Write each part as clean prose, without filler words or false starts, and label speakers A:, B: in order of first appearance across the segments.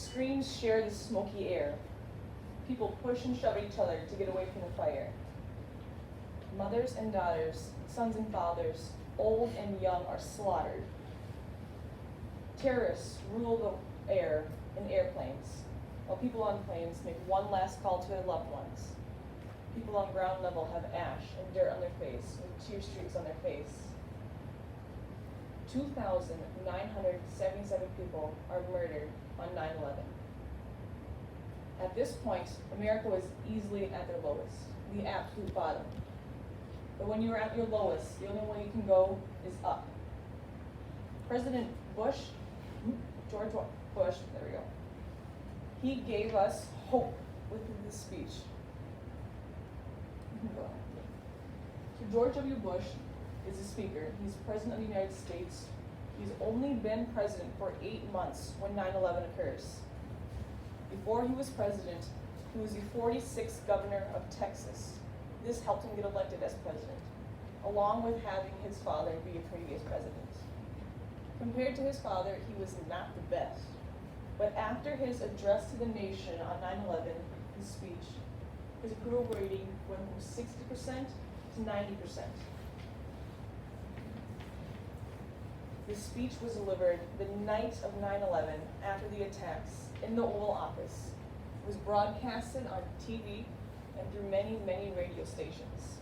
A: screens share the smoky air. People push and shove each other to get away from the fire. Mothers and daughters, sons and fathers, old and young are slaughtered. Terrorists rule the air in airplanes, while people on planes make one last call to their loved ones. People on ground level have ash and dirt on their face, with tear streaks on their face. 2,977 people are murdered on 9/11. At this point, America was easily at their lowest, the absolute bottom. But when you are at your lowest, the only way you can go is up. President Bush, George Bush, there we go. He gave us hope with this speech. You can go ahead. So George W. Bush is the speaker. He's president of the United States. He's only been president for 8 months when 9/11 occurs. Before he was president, he was the 46th governor of Texas. This helped him get elected as president, along with having his father be a previous president. Compared to his father, he was not the best. But after his address to the nation on 9/11, his speech, his approval rating went from 60% to 90%. This speech was delivered the night of 9/11 after the attacks in the Oval Office. It was broadcasted on TV and through many, many radio stations.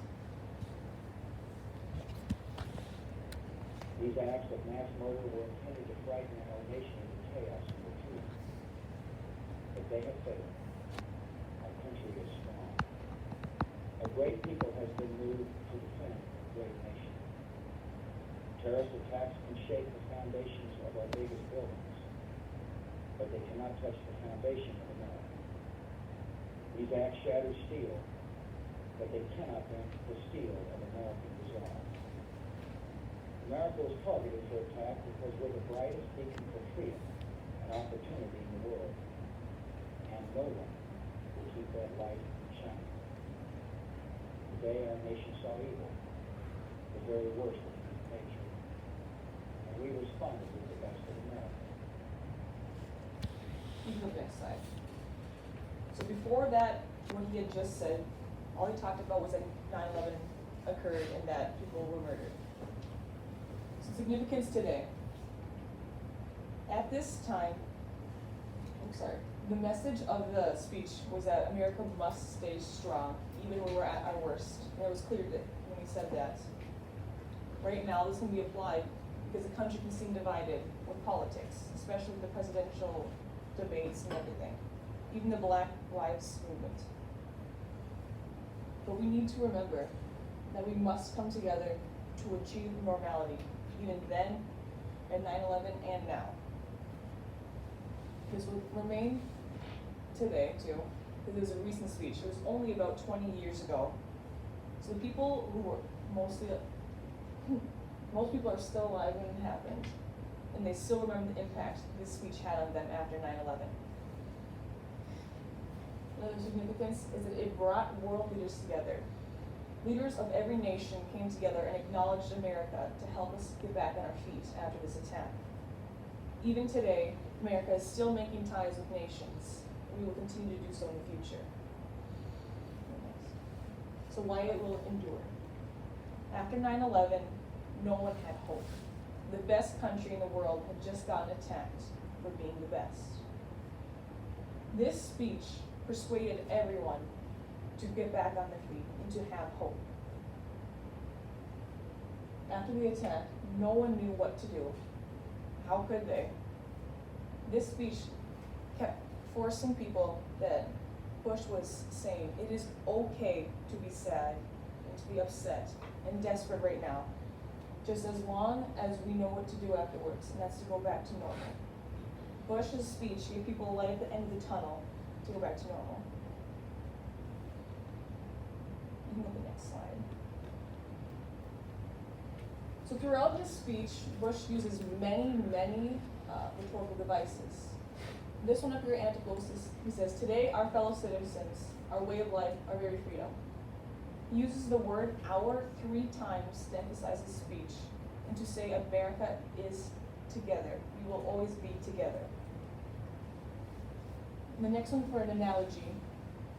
B: These acts of mass murder were intended to frighten our nation into chaos and retreat. But they have failed. Our country is strong. A great people has been moved to defend a great nation. Terrorist attacks can shake the foundations of our biggest buildings, but they cannot touch the foundation of America. These acts shatter steel, but they cannot bend the steel of American resolve. America was targeted for attack because we're the brightest beacon for freedom and opportunity in the world, and no one will keep that light shining. Today our nation saw evil, the very worst of human nature, and we responded with the best of America.
A: You can go to the next slide. So before that, what he had just said, all he talked about was that 9/11 occurred and that people were murdered. So significance today. At this time, the message of the speech was that America must stay strong, even when we're at our worst. And it was clear that when he said that. Right now, this can be applied because the country can seem divided with politics, especially the presidential debates and everything, even the Black Lives Movement. But we need to remember that we must come together to achieve normality, even then, at 9/11 and now. This will remain today too, because it was a recent speech. It was only about 20 years ago. So the people who were most people are still alive when it happened, and they still remember the impact this speech had on them after 9/11. Another significance is that it brought world leaders together. Leaders of every nation came together and acknowledged America to help us get back on our feet after this attack. Even today, America is still making ties with nations. We will continue to do so in the future. So why it will endure. After 9/11, no one had hope. The best country in the world had just gotten attacked for being the best. This speech persuaded everyone to get back on their feet and to have hope. After the attack, no one knew what to do. How could they? This speech kept forcing people that Bush was saying it is okay to be sad and to be upset and desperate right now, just as long as we know what to do afterwards, and that's to go back to normal. Bush's speech gave people a light at the end of the tunnel to go back to normal. You can go to the next slide. So throughout his speech, Bush uses many rhetorical devices. This one up here, Antiposis, he says, "Today our fellow citizens, our way of life, our very freedom." He uses the word "our" 3 times to emphasize his speech and to say America is together. We will always be together. And the next one for an analogy,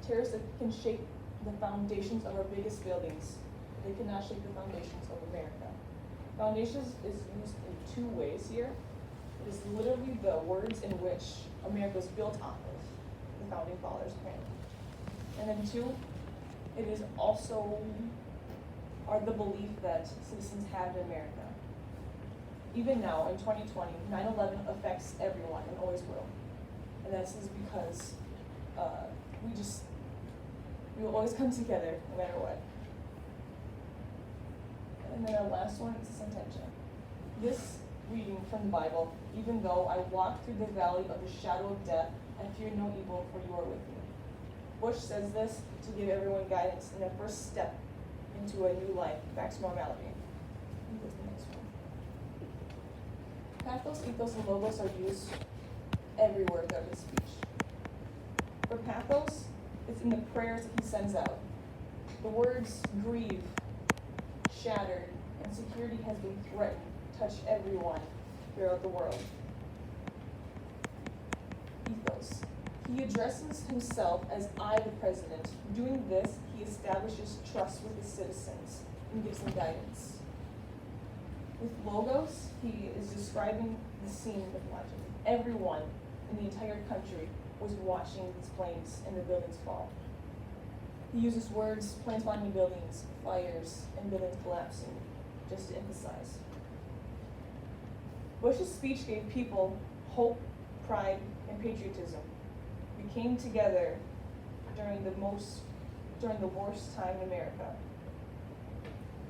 A: terrorists can shake the foundations of our biggest buildings. They cannot shake the foundations of America. Foundations is used in two ways here. It is literally the words in which America was built off of, the founding fathers apparently. And then two, it is also the belief that citizens have in America. Even now, in 2020, 9/11 affects everyone and always will. And that is because we will always come together no matter what. And then our last one is a sentential. This reading from the Bible, even though I walk through the valley of the shadow of death, I fear no evil, for you are with me. Bush says this to give everyone guidance in their first step into a new life, back to normality. And go to the next one. Pathos, ethos, and logos are used everywhere throughout his speech. For pathos, it's in the prayers that he sends out. The words grieve, shattered, and security has been threatened touch everyone throughout the world. Ethos. He addresses himself as I, the president. Doing this, he establishes trust with his citizens and gives them guidance. With logos, he is describing the scene with watching. Everyone in the entire country was watching these planes and the buildings fall. He uses words, planes falling in buildings, fires, and buildings collapsing, just to emphasize. Bush's speech gave people hope, pride, and patriotism. We came together during the worst time in America.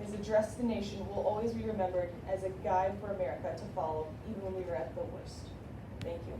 A: His address to the nation will always be remembered as a guide for America to follow, even when we were at the worst. Thank you.